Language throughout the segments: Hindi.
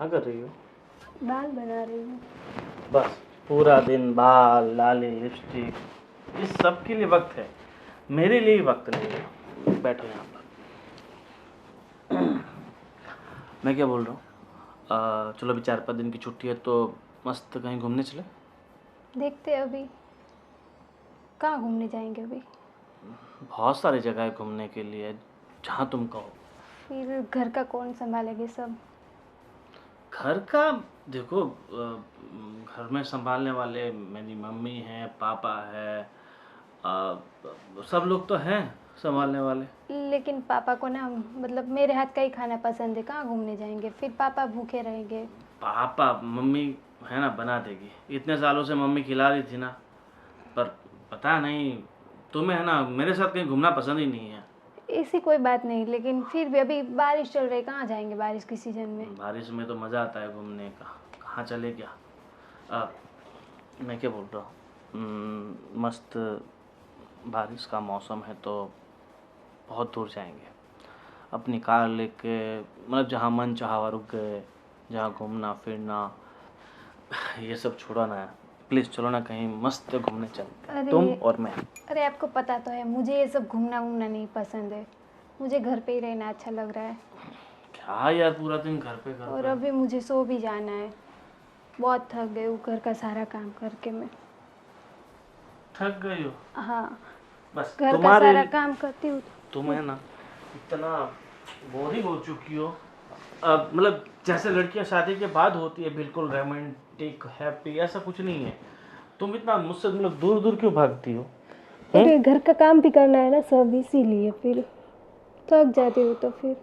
क्या कर रही हो? बाल बना रही हूँ। बस पूरा दिन बाल, लाली, लिपस्टिक, इस सब के लिए वक्त है, मेरे लिए वक्त नहीं है। बैठो यहाँ पर। मैं क्या बोल रहा हूँ, चलो अभी 4-5 दिन की छुट्टी है तो मस्त कहीं घूमने चले। देखते हैं अभी कहाँ घूमने जाएंगे अभी। बहुत सारी जगह है घूमने के लिए, जहाँ तुम कहो। फिर घर का कौन संभालेंगे सब। घर का देखो, घर में संभालने वाले मेरी मम्मी है, पापा है, सब लोग तो हैं संभालने वाले। लेकिन पापा को ना मतलब मेरे हाथ का ही खाना पसंद है, कहाँ घूमने जाएंगे, फिर पापा भूखे रहेंगे। पापा मम्मी है ना, बना देगी। इतने सालों से मम्मी खिला रही थी ना, पर पता नहीं तुम्हें है ना मेरे साथ कहीं घूमना पसंद ही नहीं है। ऐसी कोई बात नहीं, लेकिन फिर भी अभी बारिश चल रही, कहाँ जाएंगे बारिश के सीजन में। बारिश में तो मज़ा आता है घूमने का, कहाँ चले क्या। मैं क्या बोल रहा हूँ, मस्त बारिश का मौसम है तो बहुत दूर जाएंगे अपनी कार लेके, मतलब जहाँ मन चाहा वहाँ रुक गए, जहाँ घूमना फिरना ये सब छोड़ो ना। प्लीज़ चलो ना कहीं मस्त घूमने चलते हैं, तुम और मैं। अरे आपको पता तो है मुझे ये सब घूमना वूमना नहीं पसंद है, मुझे घर पे ही रहना अच्छा लग रहा है। क्या यार, पूरा दिन घर पे और अभी मुझे सो भी जाना है, बहुत थक गई हूँ घर का सारा काम करके मैं। थक गई हो? हाँ, बस घर का तुम्हारे सारा काम करती हूँ। तुम है ना इतना बोरिंग हो चुकी हो। अब मतलब जैसे लड़कियां शादी के बाद होती है, बिल्कुल रोमांटिक हैप्पी, ऐसा कुछ नहीं है। तुम इतना मुझसे मतलब दूर दूर क्यों भागती हो? अरे घर का काम भी करना है ना सब, इसीलिए फिर थक जाती हूँ तो फिर।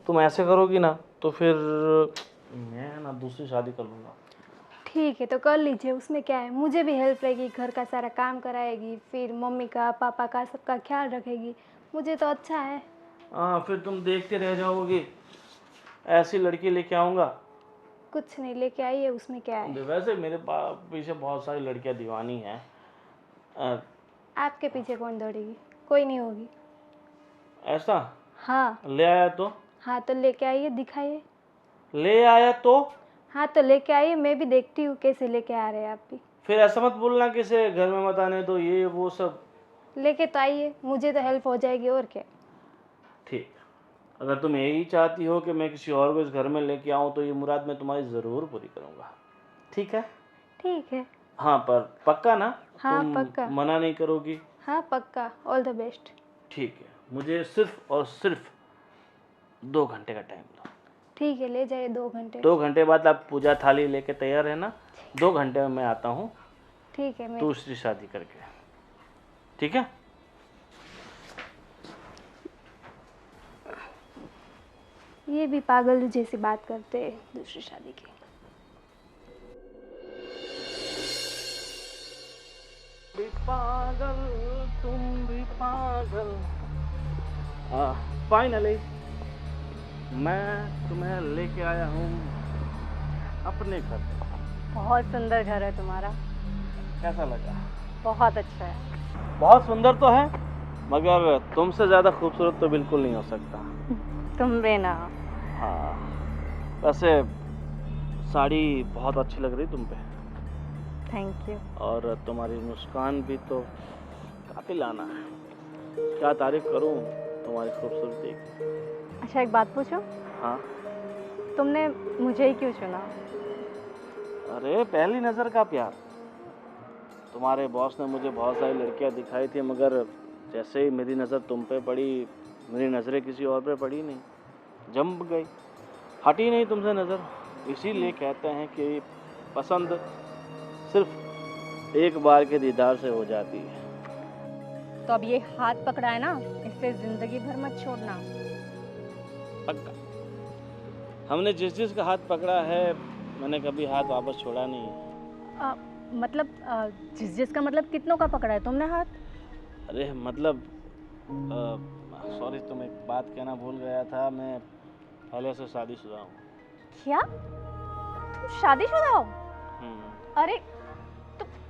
तुम ऐसे करोगी ना तो फिर मैं ना दूसरी शादी कर लूँगा। ठीक है तो कर लीजिए, उसमें क्या है, मुझे भी हेल्प रहेगी, घर का सारा काम कराएगी, फिर मम्मी का पापा का सबका ख्याल रखेगी, मुझे तो अच्छा है। हाँ, फिर तुम देखते रह जाओगी, ऐसी लड़की लेके आऊँगा। कुछ नहीं लेके आइए, उसमें क्या है। वैसे मेरे पीछे बहुत सारी लड़कियां दीवानी हैं। अ, आपके पीछे कौन दौड़ेगी, कोई नहीं होगी। ऐसा? हाँ। ले आया तो? हाँ तो लेके आइए, दिखाइए। ले आया तो? हाँ तो लेके आइए, मैं भी देखती हूँ कैसे लेके आ रहे हैं आप भी। फिर ऐसा मत बोलना कि से घर में मत आने दो, ये वो सब। लेके तो आइए, मुझे तो हेल्प हो जाएगी और क्या। ठीक है, अगर तुम यही चाहती हो कि मैं किसी और को इस घर में लेके आऊँ तो ये मुराद मैं तुम्हारी ज़रूर पूरी करूँगा। ठीक है? ठीक है। हाँ, पर पक्का ना? हाँ तुम पक्का। मना नहीं करोगी? हाँ पक्का, ऑल द बेस्ट। ठीक है, मुझे सिर्फ और सिर्फ 2 घंटे का टाइम दो। ठीक है, ले जाइए 2 घंटे। 2 घंटे बाद आप पूजा थाली लेके तैयार रहना। 2 घंटे में मैं आता हूँ ठीक है। मैं दूसरी शादी करके। ठीक है? ये भी पागल जैसी बात करते हैं दूसरी शादी की। भी पागल, तुम भी पागल। फाइनली मैं तुम्हें लेके आया हूँ अपने घर। बहुत सुंदर घर है तुम्हारा। कैसा लगा? बहुत अच्छा है। बहुत सुंदर तो है, मगर तुमसे ज़्यादा खूबसूरत तो बिल्कुल नहीं हो सकता। तुम भी ना। हाँ, वैसे साड़ी बहुत अच्छी लग रही तुम पे, थैंक यू। और तुम्हारी मुस्कान भी तो काफी लाना है। क्या तारीफ करूं तुम्हारी खूबसूरती की। अच्छा एक बात पूछूं, हाँ? तुमने मुझे ही क्यों चुना। अरे पहली नज़र का प्यार। तुम्हारे बॉस ने मुझे बहुत सारी लड़कियां दिखाई थी, मगर जैसे ही मेरी नज़र तुम पे पड़ी, मेरी नज़रें किसी और पे पड़ी नहीं, जम गई, हटी नहीं तुमसे नज़र। इसीलिए कहते हैं कि पसंद सिर्फ एक बार के दीदार से हो जाती है। तो अब ये हाथ पकड़ा है ना, इससे जिंदगी भर मत छोड़ना। पक्का। हमने जिस जिस का हाथ पकड़ा है, मैंने कभी हाथ वापस छोड़ा नहीं है। मतलब जिस जिस का मतलब कितनों का पकड़ा है तुमने हाथ। अरे मतलब सॉरी, तुम एक बात कहना भूल गया था, मैं पहले से शादीशुदा हूँ। क्या तुम शादीशुदा हो। अरे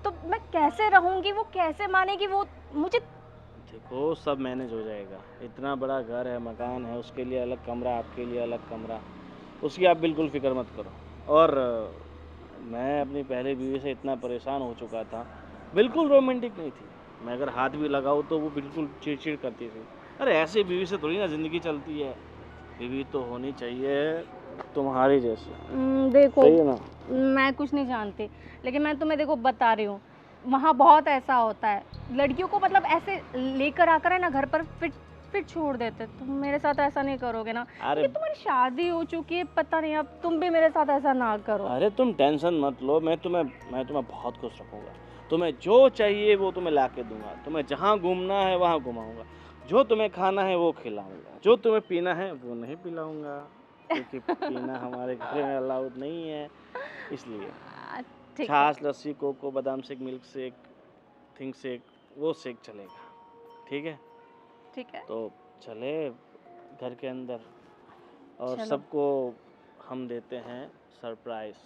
तो मैं कैसे रहूंगी, वो कैसे मानेगी वो मुझे। देखो सब मैनेज हो जाएगा। इतना बड़ा घर है, मकान है, उसके लिए अलग कमरा, आपके लिए अलग कमरा, उसकी आप बिल्कुल फ़िक्र मत करो। और मैं अपनी पहली बीवी से इतना परेशान हो चुका था, बिल्कुल रोमांटिक नहीं थी। मैं अगर हाथ भी लगाऊँ तो वो बिल्कुल चिड़-चिड़ करती थी। अरे ऐसी बीवी से थोड़ी ना ज़िंदगी चलती है, बीवी तो होनी चाहिए तुम्हारी जैसी, देखो, सही है ना? मैं कुछ नहीं जानती, लेकिन मैं तुम्हें देखो बता रही हूँ, वहाँ बहुत ऐसा होता है, लड़कियों को मतलब ऐसे लेकर आकर है ना घर पर फिर छोड़ देते। तुम मेरे साथ ऐसा नहीं करोगे ना, अरे क्योंकि तुम्हारी शादी हो चुकी है, पता नहीं, अब तुम भी मेरे साथ ऐसा ना करो। अरे तुम टेंशन मत लो, मैं तुम्हें बहुत खुश रखूँगा। तुम्हें जो चाहिए वो तुम्हें ला के दूँगा, तुम्हें जहाँ घूमना है वहाँ घुमाऊँगा, जो तुम्हें खाना है वो खिलाऊँगा, जो तुम्हें पीना है वो नहीं पिलाऊँगा, क्योंकि पीना हमारे घर में अलाउड नहीं है, इसलिए। ठीक है, छाछ, लस्सी, कोको, बादाम shake, milk shake, think shake, वो शेक चलेगा, ठीक है? ठीक है, तो चले घर के अंदर और चलो सबको हम देते हैं सरप्राइज़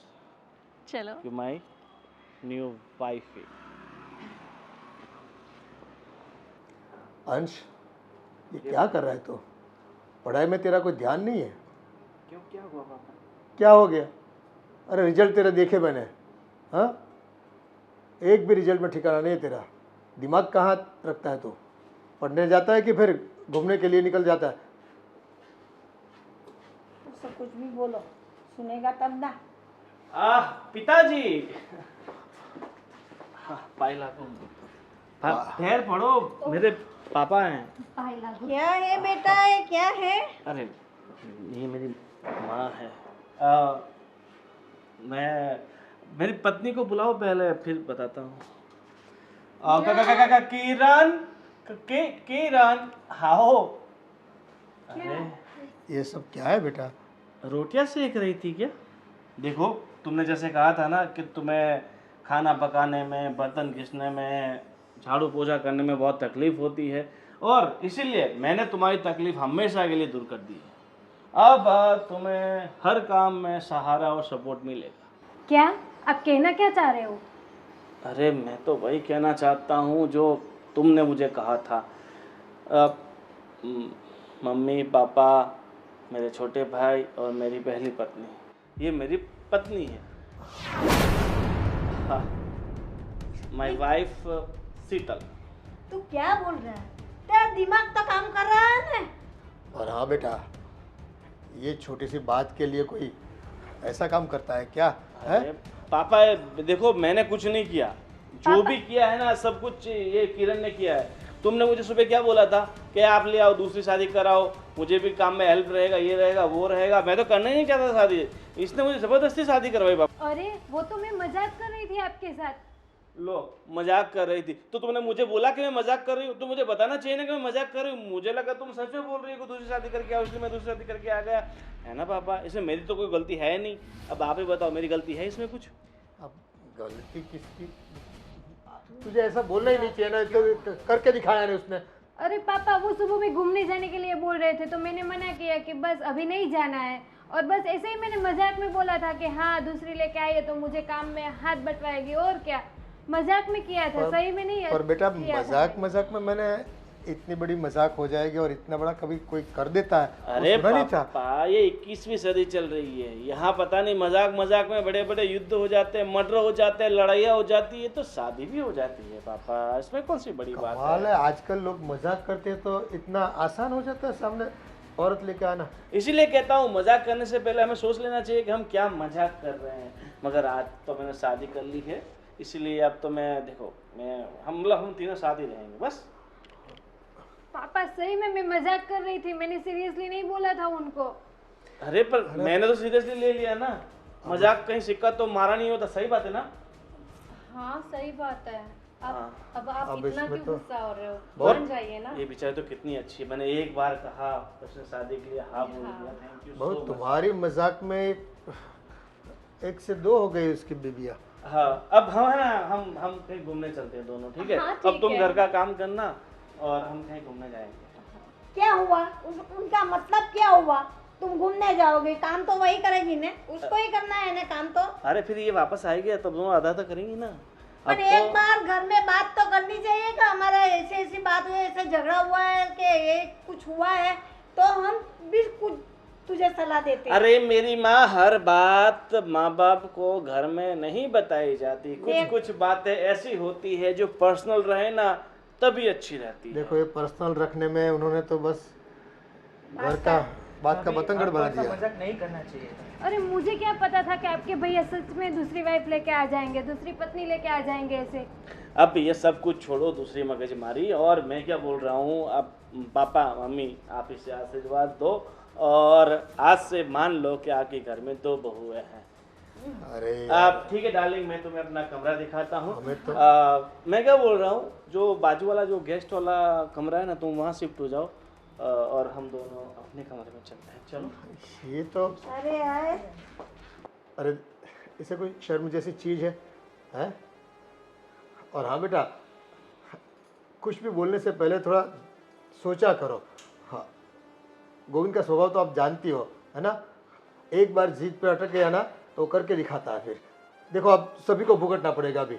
चलो। कि माई न्यू वाइफ है। अंश, ये क्या कर रहा है तू? पढ़ाई में तेरा कोई ध्यान नहीं है? क्यों, क्या हुआ पापा? क्या हो गया? अरे रिजल्ट तेरा देखे मैंने। हाँ, एक भी रिजल्ट में ठिकाना नहीं है तेरा। दिमाग कहाँ रखता है तू? पढ़ने जाता है कि फिर घूमने के लिए निकल जाता है? उससे कुछ भी बोलो, सुनेगा तब ना। पिताजी। हाँ, पाइला को पैर पड़ो, मेरे पापा हैं। क्या है बेटा, ये क्या है? अरे ये मेरी माँ है। मैं मेरी पत्नी को बुलाओ पहले, फिर बताता हूँ। किरण, किरण, आओ। अरे ये सब क्या है बेटा? रोटियां सेक रही थी क्या? देखो, तुमने जैसे कहा था ना कि तुम्हें खाना पकाने में, बर्तन घिसने में, झाड़ू पोछा करने में बहुत तकलीफ होती है, और इसीलिए मैंने तुम्हारी तकलीफ हमेशा के लिए दूर कर दी है। अब तुम्हें हर काम में सहारा और सपोर्ट मिलेगा। क्या आप कहना क्या चाह रहे हो? अरे मैं तो वही कहना चाहता हूँ जो तुमने मुझे कहा था। मम्मी, पापा, मेरे छोटे भाई और मेरी पहली पत्नी, ये मेरी पत्नी है। हाँ, माई वाइफ शीतल। तू क्या बोल रहा है? तेरा दिमाग तो काम कर रहा है ना? और हाँ बेटा, ये छोटी सी बात के लिए कोई ऐसा काम करता है क्या? है? अरे पापा, देखो मैंने कुछ नहीं किया, जो भी किया है ना सब कुछ ये किरण ने किया है। तुमने मुझे सुबह क्या बोला था कि आप ले आओ, दूसरी शादी कराओ, मुझे भी काम में हेल्प रहेगा, ये रहेगा, वो रहेगा। मैं तो करना ही नहीं चाहता शादी, इसने मुझे जबरदस्ती शादी करवाई। पापा अरे वो तो मैं मजाक कर रही थी आपके साथ। लो, मजाक कर रही थी तो तुमने मुझे बोला कि मैं मजाक कर रही हूँ, तो मुझे बताना चाहिए ना कि मैं मजाक कर रही हूँ। मुझे लगा तुम सच में बोल रही हो कि दूसरी शादी करके आओ, इसलिए मैं दूसरी शादी करके आ गया, है ना पापा? इसमें मेरी तो कोई गलती है नहीं। अब आप ही बताओ, मेरी गलती है इसमें कुछ? अब गलती किसकी? तुझे ऐसा बोलना ही नहीं चाहिए ना, तो करके दिखाया नहीं उसने। अरे पापा, वो सुबह में घूमने जाने के लिए बोल रहे थे, तो मैंने मना किया कि बस अभी नहीं जाना है, और बस ऐसे ही मैंने मजाक में बोला था कि हाँ दूसरी लेके आई है तो मुझे काम में हाथ बटवाएगी, और क्या, मजाक में किया था, सही में नहीं। पर बेटा किया था। मजाक में मैंने इतनी बड़ी मजाक हो जाएगी और इतना बड़ा कभी कोई कर देता है? अरे वो सुना नहीं था? पापा, ये 21वीं सदी चल रही है, यहाँ पता नहीं मजाक मजाक में बड़े बड़े युद्ध हो जाते हैं, मर्डर हो जाते हैं, लड़ाइयाँ हो जाती है, तो शादी भी हो जाती है पापा, इसमें कौन सी बड़ी बात कमाल है? है, आजकल लोग मजाक करते हैं तो इतना आसान हो जाता है सामने औरत लेके आना। इसीलिए कहता हूँ मजाक करने से पहले हमें सोच लेना चाहिए कि हम क्या मजाक कर रहे हैं। मगर आज तो मैंने शादी कर ली है, इसीलिए अब तो मैं, देखो मैं, हम तीनों साथ ही रहेंगे बस। पापा सही में मैं मजाक कर रही थी, मैंने सीरियसली नहीं बोला था उनको। अरे पर मैंने तो सीरियसली ले लिया ना, मजाक कहीं सिक्का तो मारा नहीं होता, सही बात है ना? हाँ सही बात है। हाँ। अब आप अब इतना इसमें क्यों तो गुस्सा हो रहे हो? बहुत- मान जाइए ना। ये बेचारी तो कितनी अच्छी है, मैंने एक बार कहा उसने शादी के लिए हाँ बोल दिया। थैंक यू बहुत सो मच। तुम्हारी मजाक में एक से दो हो गई उसकी बीबिया। हाँ, अब हम है ना, हम कहीं घूमने चलते हैं दोनों, ठीक है? हाँ, अब ठीक तुम है। घर का काम करना और हम कहीं घूमने जाएंगे। क्या हुआ? उनका मतलब क्या हुआ? तुम घूमने जाओगे, काम तो वही करेगी ना, उसको ही करना है ना काम तो। अरे फिर ये वापस आएगी तब दोनों आधा तो करेंगी ना। अब पर एक बार घर में बात तो करनी चाहिए कि हमारा ऐसे ऐसी बात हुई, ऐसे झगड़ा हुआ है कि ये कुछ हुआ है, तो हम भी कुछ तुझे सलाह देते। अरे मेरी माँ, हर बात माँ बाप को घर में नहीं बताई जाती। कुछ कुछ बातें ऐसी होती है जो पर्सनल रहे ना तभी अच्छी रहती है। देखो ये पर्सनल रखने में उन्होंने तो बस घर का बात का बतंगड़ बना दिया। मजाक नहीं करना चाहिए था। अरे मुझे क्या पता था कि आपके भैया सच में दूसरी वाइफ लेके आ जाएंगे, दूसरी पत्नी लेके आ जाएंगे ऐसे। अब ये सब कुछ छोड़ो, दूसरी मगजमारी। और मैं क्या बोल रहा हूँ, अब पापा मम्मी आप इसे आशीर्वाद दो और आज से मान लो कि आपके घर में 2 बहुएं हैं। अरे आप ठीक है डार्लिंग, मैं तुम्हें अपना कमरा दिखाता हूँ। हमें तो मैं क्या बोल रहा हूँ, जो बाजू वाला जो गेस्ट वाला कमरा है ना, तुम वहाँ शिफ्ट हो जाओ और हम दोनों अपने कमरे में चलते हैं। चलो। ये तो अरे यार अरे इसे कोई शर्म जैसी चीज़ है? और हाँ बेटा, कुछ भी बोलने से पहले थोड़ा सोचा करो। हाँ, गोविंद का स्वभाव तो आप जानती हो, है ना? एक बार जीत पे अटक गया ना तो करके दिखाता है। फिर देखो अब सभी को भुगतना पड़ेगा अभी।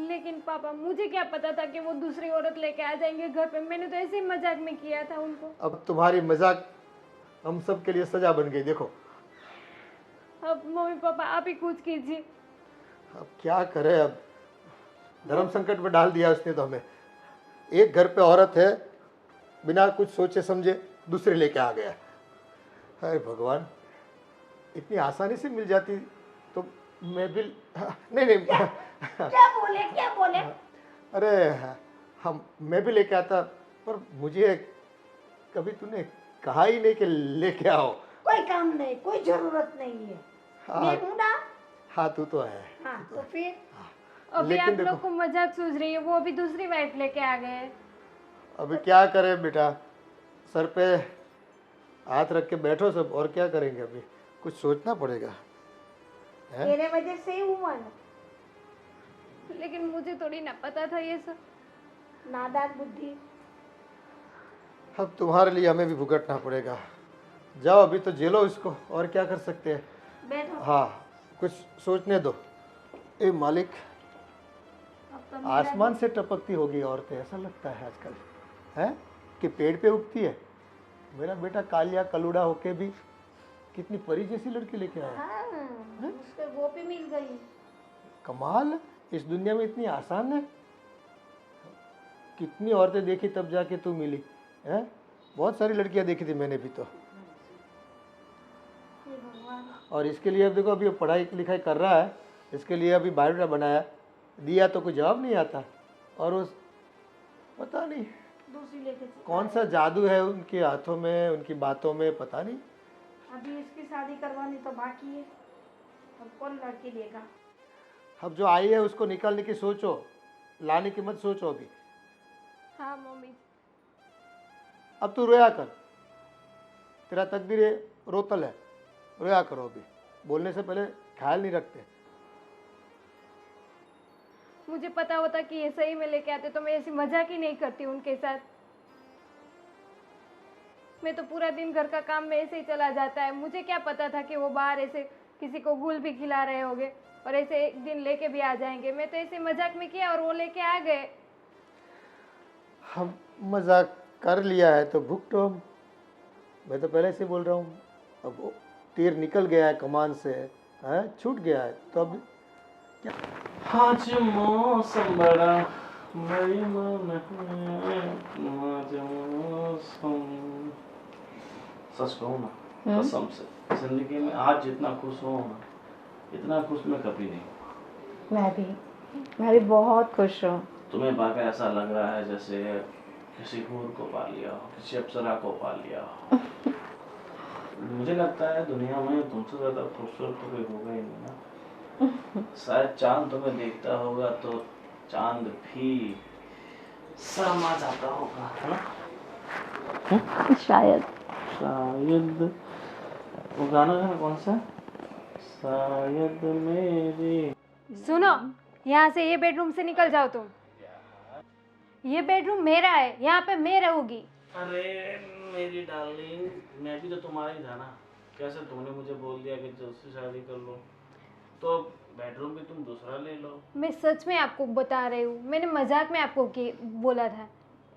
लेकिन पापा मुझे क्या पता था कि वो दूसरी औरत लेके आ जाएंगे घर पे। मैंने तो ऐसे ही मजाक में किया था उनको। अब तुम्हारी मजाक हम सब के लिए सजा बन गई। देखो अब मम्मी पापा आप ही कुछ कीजिए। अब क्या करें, अब धर्म संकट में डाल दिया उसने तो हमें। एक घर पे औरत है, बिना कुछ सोचे समझे दूसरे लेके आ गया। अरे भगवान, इतनी आसानी से मिल जाती तो मैं भी नहीं क्या बोले? अरे हम मैं भी लेके आता, पर मुझे कभी तूने कहा ही नहीं कि लेके आओ। कोई काम नहीं, कोई जरूरत नहीं है। मैं हूं ना। हाँ तू तो है। हाँ तो फिर अभी आप लेकिन लोग को मजाक सूझ रही है, वो अभी दूसरी वाइफ लेके आ गए। अभी क्या करें बेटा, सर पे हाथ रख के बैठो सब, और क्या करेंगे? अभी कुछ सोचना पड़ेगा। तेरे वजह से ही हुआ ना। लेकिन मुझे थोड़ी ना पता था ये सब। नादान बुद्धि। अब तुम्हारे लिए हमें भी भुगतना पड़ेगा। जाओ अभी तो जेलो इसको, और क्या कर सकते हैं। बैठो। हाँ कुछ सोचने दो। ए मालिक, अब तो आसमान से टपकती होगी औरतें, ऐसा लगता है आजकल, है कि पेड़ पे उगती है। मेरा बेटा कालिया कलूड़ा होके भी कितनी परी जैसी लड़की लेके आया। हाँ, उसको वो भी मिल गई। कमाल, इस दुनिया में इतनी आसान है। कितनी औरतें देखी तब जाके तू मिली है। बहुत सारी लड़कियां देखी थी मैंने भी तो। हे भगवान। और इसके लिए अब देखो, अभी पढ़ाई लिखाई कर रहा है, इसके लिए अभी बायोडाटा बनाया, दिया तो कोई जवाब नहीं आता। और उस पता नहीं दूसरी लेके कौन सा जादू है उनके हाथों में, उनकी बातों में, पता नहीं। अभी इसकी शादी करवानी तो बाकी है। अब कौन लड़की देगा? अब जो आई है उसको निकालने की सोचो, लाने की मत सोचो अभी। हाँ मम्मी। अब तू रोया कर, तेरा तकदीर रोतल है, रोया करो। अभी बोलने से पहले ख्याल नहीं रखते। मुझे पता होता कि ये सही में लेके आते तो मैं ऐसी मजाक ही नहीं करती उनके साथ। मैं तो पूरा दिन घर का काम में ऐसे ही चला जाता है। मुझे क्या पता था कि वो बाहर ऐसे किसी को गुल भी खिला रहे होंगे और ऐसे एक दिन लेके भी आ जाएंगे। मैं तो ऐसे मजाक में किया और वो लेके आ गए। हम मजाक कर लिया है तो भुगतो हम। मैं तो पहले से बोल रहा हूँ, अब वो तीर निकल गया है कमान से, है छूट गया है तो अब क्या। आज मौसम बड़ा बेईमान है, आज मौसम। सच कहूँ ना, कसम से जिंदगी में आज जितना खुश हूँ ना, इतना खुश मैं कभी नहीं हुआ। मैं भी बहुत खुश हूँ। तुम्हें पाकर ऐसा लग रहा है जैसे किसी हूर को पा लिया हो, किसी अप्सरा को पा लिया हो। मुझे लगता है दुनिया में तुमसे ज्यादा खूबसूरत तो कोई होगा ही नहीं ना। शायद चांद तुम्हें देखता होगा तो चांद भी शर्मा जाता होगा, है ना? शायद वो गाना है कौन सा? शायद मेरी। सुनो, यहाँ से ये बेडरूम से निकल जाओ तुम। ये बेडरूम मेरा है, यहाँ पे मैं रहूंगी। अरे मेरी डार्लिंग, मैं भी तो तुम्हारा ही था ना। कैसे तुमने मुझे बोल दिया कि दूसरी शादी कर लो, तो बेडरूम भी तुम दूसरा ले लो। मैं सच में आपको बता रही हूँ, मैंने मजाक में आपको बोला था।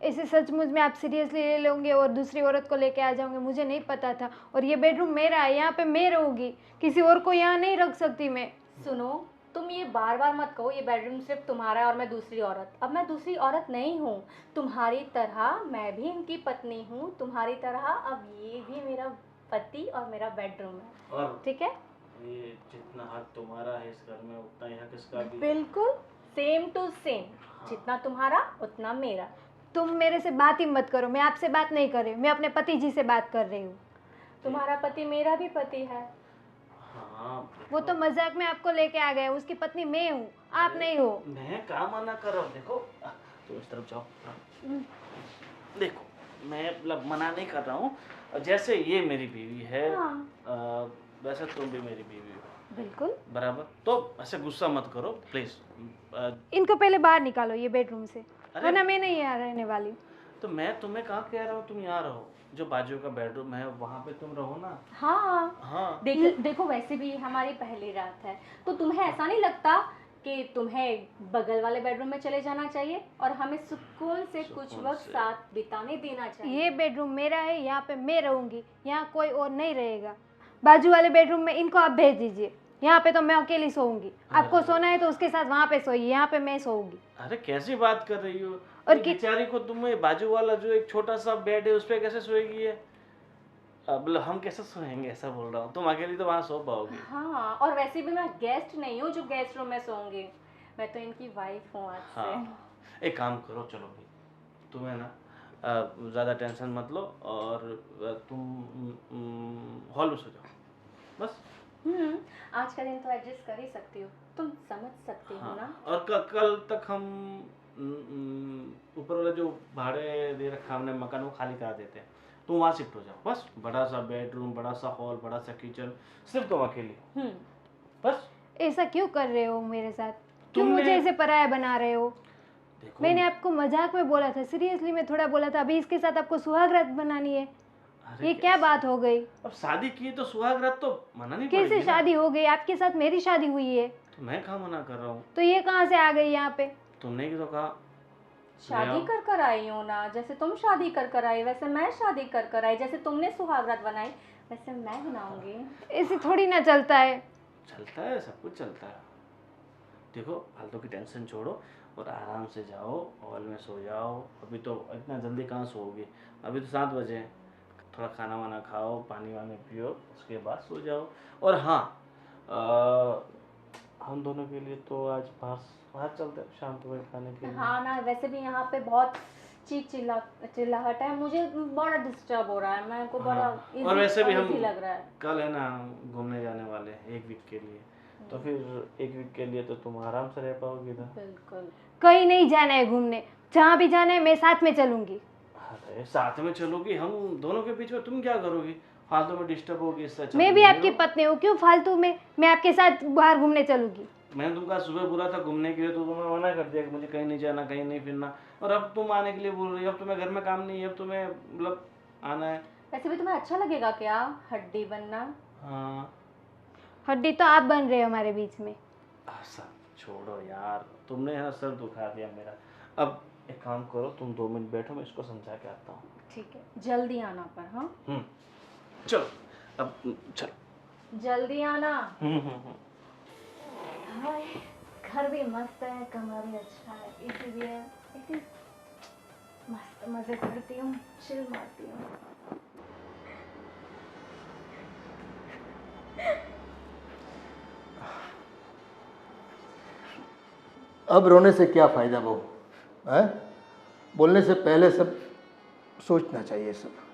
ऐसे सचमुच में आप सीरियसली ले लोगे और दूसरी औरत को लेके आ जाओगे, मुझे नहीं पता था। और ये बेडरूम मेरा है, यहाँ पे मैं रहूँगी, किसी और को यहाँ नहीं रख सकती मैं। सुनो, तुम ये बार बार मत कहो ये बेडरूम सिर्फ तुम्हारा है और मैं दूसरी औरत। अब मैं दूसरी औरत नहीं हूँ, तुम्हारी तरह मैं भी इनकी पत्नी हूँ, तुम्हारी तरह अब ये भी मेरा पति और मेरा बेडरूम है, और ठीक है? ये जितना हक तुम्हारा है इस घर में उतना ही हक इसका भी है। बिल्कुल सेम टू सेम, जितना तुम्हारा उतना मेरा। तुम मेरे से बात ही मत करो, मैं आपसे बात नहीं कर रही हूँ, मैं अपने पति जी से बात कर रही हूँ। तुम्हारा पति मेरा भी पति है। हाँ, वो तो मजाक में आपको लेके आ गए, उसकी पत्नी मैं हूँ, आप नहीं हो। मैं क्या मना कर रहा हूँ? देखो तुम इस तरफ जाओ। देखो मैं मतलब मना नहीं कर रहा हूँ, जैसे ये मेरी बीवी है हाँ। वैसे तुम भी मेरी बीवी हो, बिल्कुल। बराबर। तो ऐसे गुस्सा मत करो प्लीज। इनको पहले बाहर निकालो ये बेडरूम से, अरे- वरना मैं नहीं यहाँ रहने वाली हूँ। तो मैं तुम्हें कहाँ कह रहा हूँ तुम यहाँ रहो, जो बाजू का बेडरूम है वहाँ पे तुम रहो ना। हाँ हाँ देखो वैसे भी हमारी पहली रात है, तो तुम्हें ऐसा नहीं लगता कि तुम्हें बगल वाले बेडरूम में चले जाना चाहिए और हमें सुकून से कुछ सुकून वक्त से। साथ बिताने देना चाहिए? ये बेडरूम मेरा है, यहाँ पे मैं रहूंगी, यहाँ कोई और नहीं रहेगा। बाजू वाले बेडरूम में इनको आप भेज दीजिए, यहाँ पे तो मैं अकेली सोऊंगी। आपको सोना है तो उसके साथ वहाँ पे सोइए, यहाँ पे मैं सोऊंगी। अरे कैसी बात कर रही हो? और ये बेचारी को तुम्हें बाजू वाला जो एक छोटा सा बेड है उस पे कैसे सोएगी ये? अब हम कैसे सोएंगे, ऐसा बोल रहा हूँ। तुम अकेली तो वहाँ सो पाओगी। हाँ, और वैसे भी मैं गेस्ट नहीं हूँ जो गेस्ट रूम में सोऊंगी, मैं तो इनकी वाइफ हूँ आज से। हाँ एक काम करो, चलो भाई तुम्हें ना ज़्यादा टेंशन मत लो और तुम हॉल में सो जाओ बस। आज का दिन तो एडजस्ट कर ही सकती हो, तुम समझ सकती हो ना? हाँ, और कल तक हम ऊपर वाला जो भाड़े दे रखा हमने मकान वो खाली करा देते हैं, तुम वहाँ शिफ्ट हो जाओ बस। बड़ा सा बेडरूम, बड़ा सा हॉल, बड़ा सा किचन, सिर्फ तुम अकेली हो बस। ऐसा क्यों कर रहे हो मेरे साथ? क्यों तुमने- मुझे ऐसे पराया बना रहे हो? देखो मैंने आपको मजाक में बोला था, सीरियसली में थोड़ा बोला था। अभी इसके साथ आपको सुहागरात बनानी है, अरे ये क्या बात हो गई? अब शादी की तो सुहागरात तो मना नहीं कैसे पड़ेगी ना। शादी हो गई? आपके साथ मेरी शादी हुई है, तो मैं कहाँ मना कर रहा हूँ? तो ये कहाँ से आ गई यहाँ पे? तुमने ही तो कहा। शादी कर कर आई हो ना, जैसे तुम शादी कर कर आई वैसे मैं शादी कर कर आई, जैसे तुमने सुहागरात बनाई वैसे मैं बनाऊंगी। ऐसे थोड़ी ना चलता है। चलता है, सब कुछ चलता है। देखो फालतू की टेंशन छोड़ो और आराम से जाओ, हॉल में सो जाओ। अभी तो इतना जल्दी कहाँ सोओगे, अभी तो 7 बजे हैं। थोड़ा खाना वाना खाओ, पानी वानी पियो, उसके बाद सो जाओ। और हाँ हम दोनों के लिए तो आज बाहर चलते हैं शाम को खाने के लिए। हाँ ना, वैसे भी यहाँ पे बहुत चीख चिल्लाहट है, मुझे बड़ा डिस्टर्ब हो रहा है, मेरे को बड़ा हाँ, और वैसे भी हम uneasy लग रहा है। कल है ना घूमने जाने वाले हैं 1 वीक के लिए, तो फिर 1 वीक के लिए तो तुम आराम से रह पाओगी ना। बिल्कुल। कहीं नहीं जाना है घूमने, जहाँ भी जाना है मैं साथ में चलूंगी। अरे साथ में चलोगी, हम दोनों के बीच में तुम क्या करोगी? फालतू में डिस्टर्ब होगी, इससे अच्छा मैं तुम भी नहीं आपकी रहो। पत्नी हूँ, क्यों फालतू में मैं आपके साथ बाहर घूमने चलूंगी? मैंने तुमको सुबह बोला था घूमने के लिए, तो तुमने मना कर दिया कि मुझे कहीं नहीं जाना, कहीं नहीं फिरना। और अब तुम आने के लिए बोल रही हो। अब तुम्हें घर में काम नहीं है, अब तुम्हें मतलब आना है। वैसे भी तुम्हें अच्छा लगेगा क्या हड्डी बनना? हाँ हड्डी तो आप बन रहे हो हमारे बीच में। सब छोड़ो यार, तुमने है ना सर दुखा दिया मेरा। अब एक काम करो, तुम 2 मिनट बैठो, मैं इसको समझा के आता हूँ। ठीक है, जल्दी आना पर। हाँ चलो अब चलो। जल्दी आना। हम्म। हाय, घर भी मस्त है, कमरा भी अच्छा है, इसीलिए इसी मस्त मजे करती हूँ, चिल मारती हूँ। अब रोने से क्या फ़ायदा बहू है? बोलने से पहले सब सोचना चाहिए। सब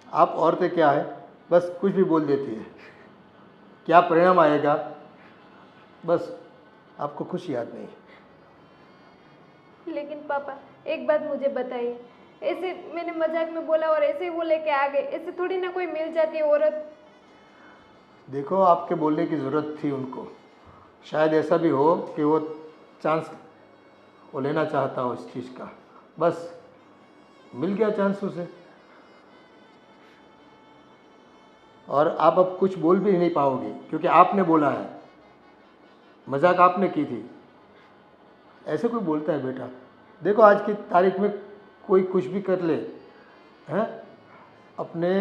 आप औरतें क्या है, बस कुछ भी बोल देती है, क्या परिणाम आएगा बस आपको कुछ याद नहीं। लेकिन पापा एक बात मुझे बताइए, ऐसे मैंने मजाक में बोला और ऐसे ही वो लेके आ गए, ऐसे थोड़ी ना कोई मिल जाती है औरत। देखो आपके बोलने की ज़रूरत थी उनको, शायद ऐसा भी हो कि वो चांस वो लेना चाहता हो इस चीज़ का, बस मिल गया चांस उसे। और आप अब कुछ बोल भी नहीं पाओगे क्योंकि आपने बोला है, मजाक आपने की थी। ऐसे कोई बोलता है बेटा? देखो आज की तारीख में कोई कुछ भी कर ले, हैं, अपने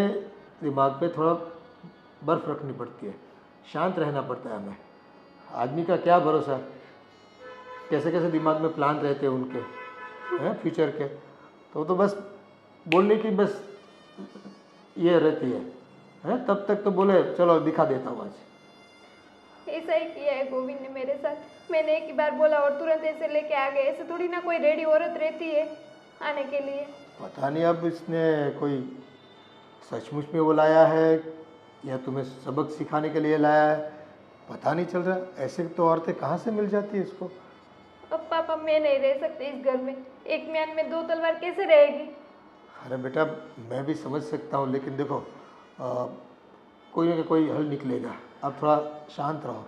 दिमाग पे थोड़ा बर्फ रखनी पड़ती है, शांत रहना पड़ता है हमें। आदमी का क्या भरोसा, कैसे कैसे दिमाग में प्लान रहते हैं उनके, हैं, फ्यूचर के। तो बस बोलने की बस ये रहती है, हैं, तब तक तो बोले चलो दिखा देता हूँ आज। ऐसा ही किया है गोविंद ने मेरे साथ। मैंने एक ही बार बोला और तुरंत ऐसे लेके आ गए। ऐसे थोड़ी ना कोई रेडी औरत रहती है आने के लिए। पता नहीं अब इसने कोई सचमुच में वो लाया है या तुम्हें सबक सिखाने के लिए लाया है, पता नहीं चल रहा। ऐसे तो औरतें कहाँ से मिल जाती है इसको। अब पापा मैं नहीं रह सकती इस घर में। एक म्यान में दो तलवार कैसे रहेगी? अरे बेटा मैं भी समझ सकता हूँ, लेकिन देखो कोई ना कोई हल निकलेगा। आप थोड़ा शांत रहो,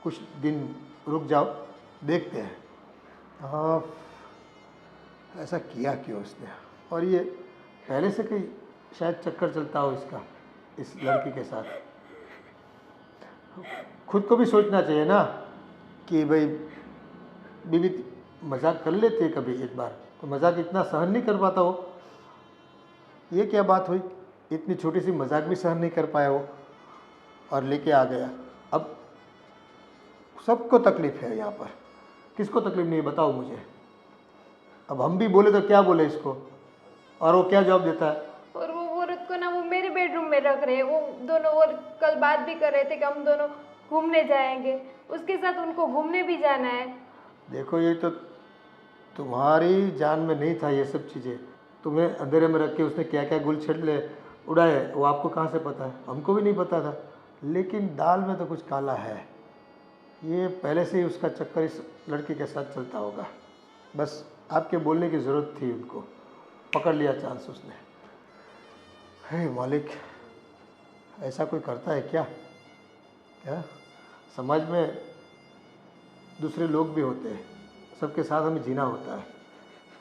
कुछ दिन रुक जाओ, देखते हैं। हाँ, ऐसा किया क्यों उसने, और ये पहले से कोई शायद चक्कर चलता हो इसका इस लड़की के साथ। खुद को भी सोचना चाहिए ना कि भाई बीवी मजाक कर लेती है कभी एक बार, तो मजाक इतना सहन नहीं कर पाता वो। ये क्या बात हुई, इतनी छोटी सी मजाक भी सहन नहीं कर पाया वो और लेके आ गया। अब सबको तकलीफ है यहाँ पर, किसको तकलीफ नहीं है बताओ मुझे। अब हम भी बोले तो क्या बोले इसको, और वो क्या जवाब देता है। और वो औरत को ना वो मेरे बेडरूम में रख रहे हैं। वो दोनों और कल बात भी कर रहे थे कि हम दोनों घूमने जाएंगे, उसके साथ उनको घूमने भी जाना है। देखो ये तो तुम्हारी जान में नहीं था ये सब चीज़ें। तुम्हें अंधेरे में रख के उसने क्या क्या गुल छिड़ले उड़ाए वो आपको कहाँ से पता है, हमको भी नहीं पता था। लेकिन दाल में तो कुछ काला है, ये पहले से ही उसका चक्कर इस लड़की के साथ चलता होगा। बस आपके बोलने की ज़रूरत थी, उनको पकड़ लिया चांस उसने। हे मालिक, ऐसा कोई करता है क्या? क्या समाज में दूसरे लोग भी होते हैं, सबके साथ हमें जीना होता है।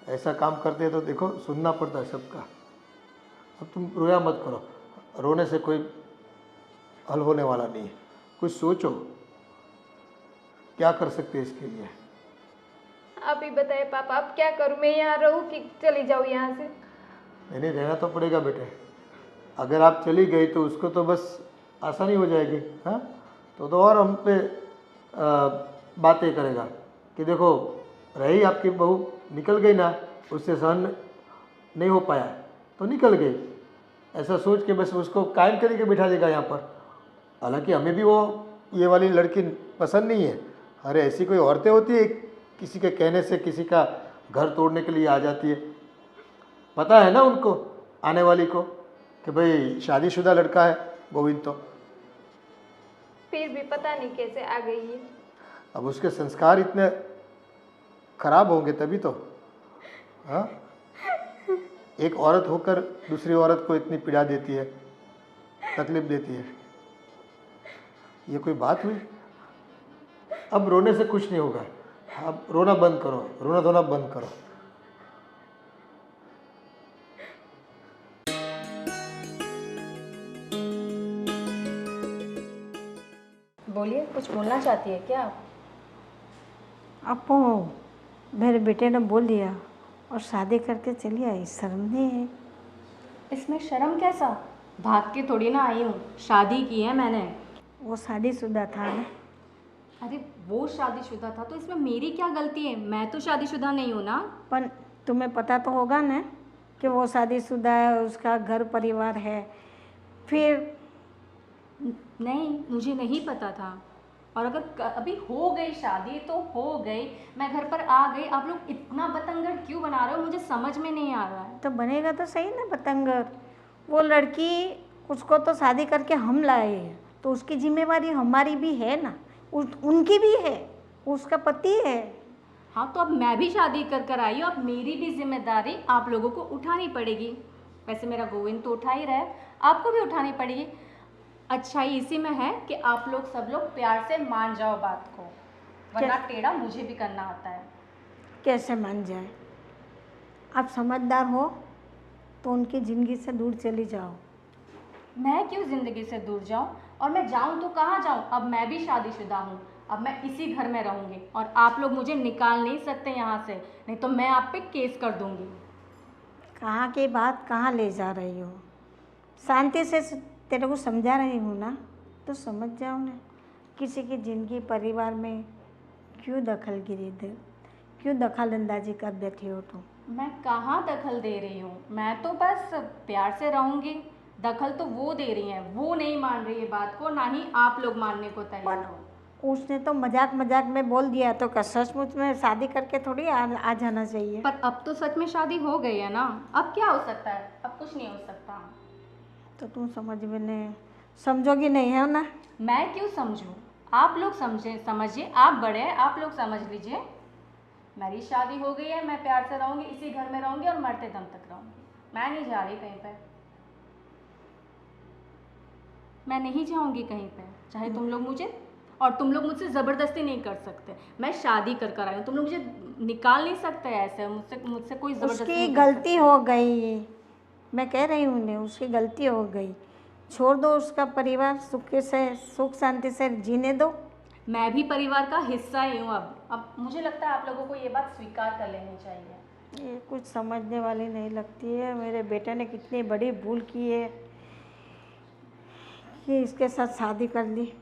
ऐसा काम करते हैं तो देखो सुनना पड़ता है सबका। अब तुम रोया मत करो, रोने से कोई हल होने वाला नहीं है। कुछ सोचो क्या कर सकते हैं इसके लिए। आप ही बताइए पापा, अब क्या करूं? मैं यहाँ रहूं कि चली जाऊँ यहाँ से? नहीं रहना तो पड़ेगा बेटे। अगर आप चली गई तो उसको तो बस आसानी हो जाएगी, हाँ, तो और हम पे बातें करेगा कि देखो रही आपकी बहू, निकल गई ना, उससे सहन नहीं हो पाया तो निकल गई, ऐसा सोच के बस उसको कायम करके बिठा देगा यहाँ पर। हालांकि हमें भी वो ये वाली लड़की पसंद नहीं है। अरे ऐसी कोई औरतें होती है किसी के कहने से किसी का घर तोड़ने के लिए आ जाती है। पता है ना उनको, आने वाली को, कि भाई शादीशुदा लड़का है गोविंद। तो फिर भी पता नहीं कैसे आ गई है। अब उसके संस्कार इतने खराब होंगे तभी तो, हाँ। एक औरत होकर दूसरी औरत को इतनी पीड़ा देती है, तकलीफ देती है, ये कोई बात हुई? अब रोने से कुछ नहीं होगा। अब रोना बंद करो, रोना धोना बंद करो। बोलिए, कुछ बोलना चाहती है क्या आप? आपको मेरे बेटे ने बोल दिया और शादी करके चली आई, शर्म नहीं है? इसमें शर्म कैसा? भाग के थोड़ी ना आई हूँ, शादी की है मैंने। वो शादीशुदा था ना। अरे वो शादीशुदा था तो इसमें मेरी क्या गलती है? मैं तो शादीशुदा नहीं हूँ ना। पर तुम्हें पता तो होगा ना कि वो शादीशुदा है, उसका घर परिवार है। फिर नहीं, मुझे नहीं पता था। और अगर अभी हो गई शादी तो हो गई, मैं घर पर आ गई। आप लोग इतना बतंगड़ क्यों बना रहे हो, मुझे समझ में नहीं आ रहा है। तो बनेगा तो सही ना बतंगर। वो लड़की, उसको तो शादी करके हम लाए हैं, तो उसकी जिम्मेवारी हमारी भी है ना, उनकी भी है, उसका पति है। हाँ, तो अब मैं भी शादी कर कर आई हूँ, अब मेरी भी जिम्मेदारी आप लोगों को उठानी पड़ेगी। वैसे मेरा गोविंद तो उठा ही रहा है, आपको भी उठानी पड़ेगी। अच्छाई इसी में है कि आप लोग सब लोग प्यार से मान जाओ बात को, वरना टेढ़ा मुझे भी करना आता है। कैसे मान जाए? आप समझदार हो तो उनकी ज़िंदगी से दूर चली जाओ। मैं क्यों ज़िंदगी से दूर जाऊं? और मैं जाऊं तो कहाँ जाऊं? अब मैं भी शादीशुदा हूँ, अब मैं इसी घर में रहूँगी और आप लोग मुझे निकाल नहीं सकते यहाँ से, नहीं तो मैं आप पे केस कर दूँगी। कहाँ की बात कहाँ ले जा रही हो? शांति से तेरे को समझा रही हूँ ना, तो समझ जाओ ना। किसी की ज़िंदगी परिवार में क्यों दखलगिरी दे, क्यों दखल अंदाजी कर देती हो तुम? मैं कहाँ दखल दे रही हूँ, मैं तो बस प्यार से रहूँगी। दखल तो वो दे रही हैं, वो नहीं मान रही है बात को, ना ही आप लोग मानने को तैयार हो। उसने तो मजाक मजाक में बोल दिया, तो क्या सचमुच में शादी करके थोड़ी आ जाना चाहिए? पर अब तो सच में शादी हो गई है ना, अब क्या हो सकता है? अब कुछ नहीं हो सकता। तो तुम समझोगी नहीं है ना? मैं क्यों समझूं? आप लोग समझिए, आप बड़े हैं, आप लोग समझ लीजिए। मेरी शादी हो गई है, मैं प्यार से रहूँगी, इसी घर में रहूँगी और मरते दम तक रहूँगी। मैं नहीं जा रही कहीं पे, मैं नहीं जाऊँगी कहीं पे, चाहे तुम लोग मुझे, और तुम लोग मुझसे ज़बरदस्ती नहीं कर सकते। मैं शादी कर आई हूँ, तुम लोग मुझे निकाल नहीं सकते ऐसे, मुझसे कोई ज़बरदस्ती उसकी नहीं कर गलती हो गई, मैं कह रही हूँ उन्हें, उसकी गलती हो गई। छोड़ दो उसका परिवार, सुख शांति से जीने दो। मैं भी परिवार का हिस्सा ही हूँ अब मुझे लगता है आप लोगों को ये बात स्वीकार कर लेनी चाहिए। ये कुछ समझने वाली नहीं लगती है। मेरे बेटे ने कितनी बड़ी भूल की है कि इसके साथ शादी कर ली।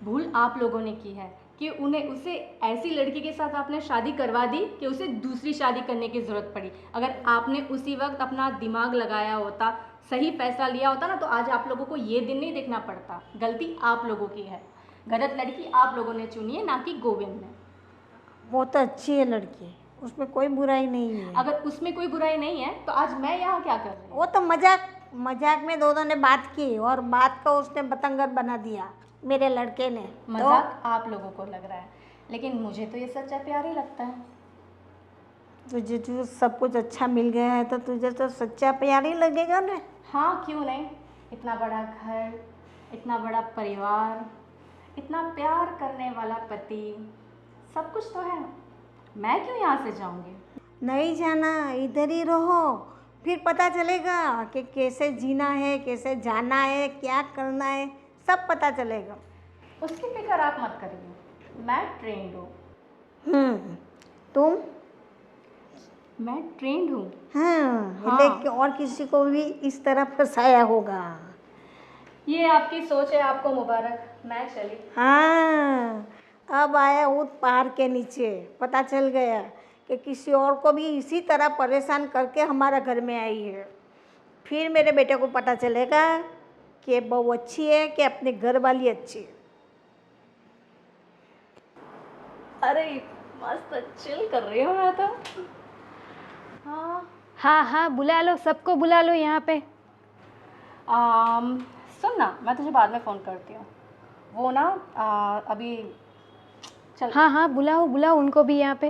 भूल आप लोगों ने की है कि उसे ऐसी लड़की के साथ आपने शादी करवा दी कि उसे दूसरी शादी करने की ज़रूरत पड़ी। अगर आपने उसी वक्त अपना दिमाग लगाया होता, सही फैसला लिया होता ना, तो आज आप लोगों को ये दिन नहीं देखना पड़ता। गलती आप लोगों की है, गलत लड़की आप लोगों ने चुनी है, ना कि गोविंद ने। वो तो अच्छी है लड़की, उसमें कोई बुराई नहीं है। अगर उसमें कोई बुराई नहीं है तो आज मैं यहाँ क्या कर रही हूँ? वो तो मजाक में दोनों ने बात की और बात को उसने बतंगड़ बना दिया मेरे लड़के ने। मजाक आप लोगों को लग रहा है, लेकिन मुझे तो ये सच्चा प्यार ही लगता है। तुझे जो सब कुछ अच्छा मिल गया है तो तुझे तो सच्चा प्यार ही लगेगा ना। हाँ, क्यों नहीं। इतना बड़ा घर, इतना बड़ा परिवार, इतना प्यार करने वाला पति, सब कुछ तो है। मैं क्यों यहाँ से जाऊँगी? नहीं जाना, इधर ही रहो, फिर पता चलेगा कि कैसे जीना है, कैसे जाना है, क्या करना है, सब पता चलेगा। उसकी फिक्र आप मत करिए, मैं ट्रेंड हूँ। तुम? मैं ट्रेंड हूँ। हाँ। लेकिन और किसी को भी इस तरह फंसाया होगा। ये आपकी सोच है, आपको मुबारक। मैं चली। हाँ, अब आया ऊँट पहाड़ के नीचे, पता चल गया कि किसी और को भी इसी तरह परेशान करके हमारा घर में आई है। फिर मेरे बेटे को पता चलेगा कि बहू अच्छी है कि अपने घर वाली अच्छी है। अरे मस्त चिल कर रही हूँ मैं तो। हाँ, बुला लो, सबको बुला लो यहाँ पे। सुन ना, मैं तुझे बाद में फ़ोन करती हूँ। वो ना अभी चल। हाँ, बुलाओ उनको भी यहाँ पे।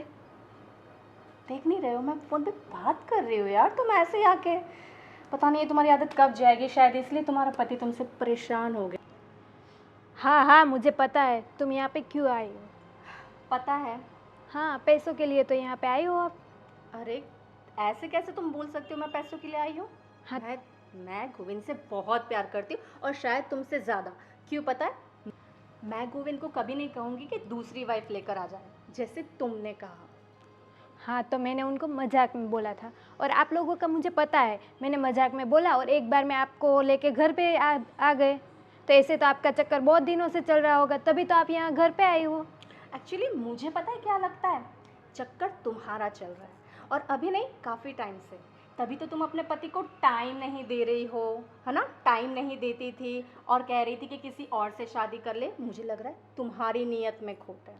देख नहीं रहे हो, मैं फ़ोन पे बात कर रही हूँ यार, तुम ऐसे ही आके। पता नहीं तुम्हारी आदत कब जाएगी, शायद इसलिए तुम्हारा पति तुमसे परेशान हो गया। हाँ, मुझे पता है तुम यहाँ पे क्यों आई हो। पता है? हाँ, पैसों के लिए तो यहाँ पे आई हो आप। अरे ऐसे कैसे तुम बोल सकती हो मैं पैसों के लिए आई हूँ? हाँ। मैं गोविंद से बहुत प्यार करती हूँ, और शायद तुमसे ज़्यादा। क्यों पता है? मैं गोविंद को कभी नहीं कहूँगी कि दूसरी वाइफ लेकर आ जाए, जैसे तुमने कहा। हाँ, तो मैंने उनको मजाक में बोला था, और आप लोगों का मुझे पता है, मैंने मजाक में बोला और एक बार मैं आपको लेके घर पे आ गए। तो ऐसे तो आपका चक्कर बहुत दिनों से चल रहा होगा, तभी तो आप यहाँ घर पे आई हो। एक्चुअली मुझे पता है क्या लगता है, चक्कर तुम्हारा चल रहा है, और अभी नहीं, काफ़ी टाइम से। तभी तो तुम अपने पति को टाइम नहीं दे रही हो, है ना? टाइम नहीं देती थी और कह रही थी कि किसी और से शादी कर ले। मुझे लग रहा है तुम्हारी नीयत में खोट है।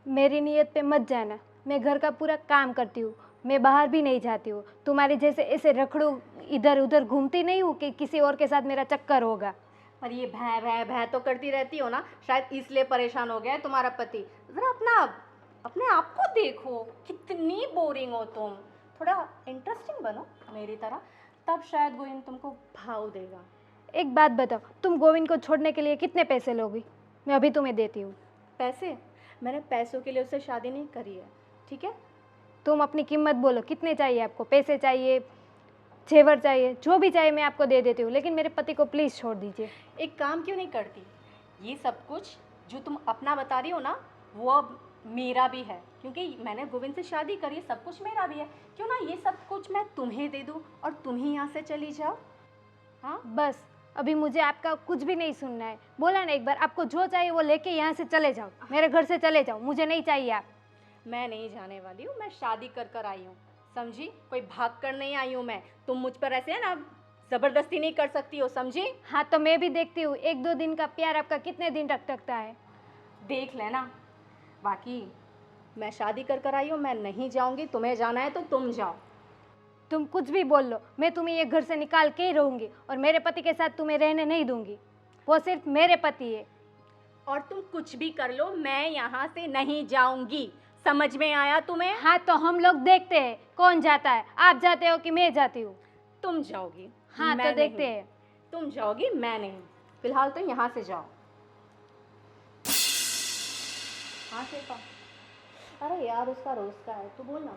मेरी नीयत पे मत जाना, मैं घर का पूरा काम करती हूँ, मैं बाहर भी नहीं जाती हूँ। तुम्हारे जैसे ऐसे रखड़ू इधर उधर घूमती नहीं हूँ कि किसी और के साथ मेरा चक्कर होगा। पर ये भै भै भै तो करती रहती हो ना, शायद इसलिए परेशान हो गया है तुम्हारा पति। ज़रा अपने आप को देखो, कितनी बोरिंग हो तुम। थोड़ा इंटरेस्टिंग बनो मेरी तरह, तब शायद गोविंद तुमको भाव देगा। एक बात बताओ, तुम गोविंद को छोड़ने के लिए कितने पैसे लोगी? मैं अभी तुम्हें देती हूँ। पैसे? मैंने पैसों के लिए उससे शादी नहीं करी है, ठीक है? तुम अपनी कीमत बोलो, कितने चाहिए आपको? पैसे चाहिए, जेवर चाहिए, जो भी चाहिए मैं आपको दे देती हूँ, लेकिन मेरे पति को प्लीज़ छोड़ दीजिए। एक काम क्यों नहीं करती? ये सब कुछ जो तुम अपना बता रही हो ना, वो अब मेरा भी है, क्योंकि मैंने गोविंद से शादी करी है, सब कुछ मेरा भी है। क्यों ना ये सब कुछ मैं तुम्हें दे दूँ और तुम ही यहाँ से चली जाओ। हाँ बस अभी मुझे आपका कुछ भी नहीं सुनना है। बोला ना एक बार, आपको जो चाहिए वो लेके यहाँ से चले जाओ, मेरे घर से चले जाओ, मुझे नहीं चाहिए आप। मैं नहीं जाने वाली हूँ, मैं शादी कर कर आई हूँ, समझी? कोई भाग कर नहीं आई हूँ मैं। तुम मुझ पर ऐसे है ना ज़बरदस्ती नहीं कर सकती हो, समझी? हाँ तो मैं भी देखती हूँ 1-2 दिन का प्यार आपका कितने दिन तक टकता है। देख लेना। बाकी मैं शादी कर कर आई हूँ, मैं नहीं जाऊँगी। तुम्हें जाना है तो तुम जाओ। तुम कुछ भी बोल लो, मैं तुम्हें ये घर से निकाल के ही रहूँगी और मेरे पति के साथ तुम्हें रहने नहीं दूंगी। वो सिर्फ मेरे पति है। और तुम कुछ भी कर लो, मैं यहाँ से नहीं जाऊँगी। समझ में आया तुम्हें? हाँ तो हम लोग देखते हैं कौन जाता है, आप जाते हो कि मैं जाती हूँ। तुम जाओगी। हाँ मैं तो देखते नहीं। हैं। तुम जाओगी, मैं नहीं। फिलहाल तो यहाँ से जाओ। हाँ शिल्पा, अरे यार उसका रोज का है, तू बोल ना।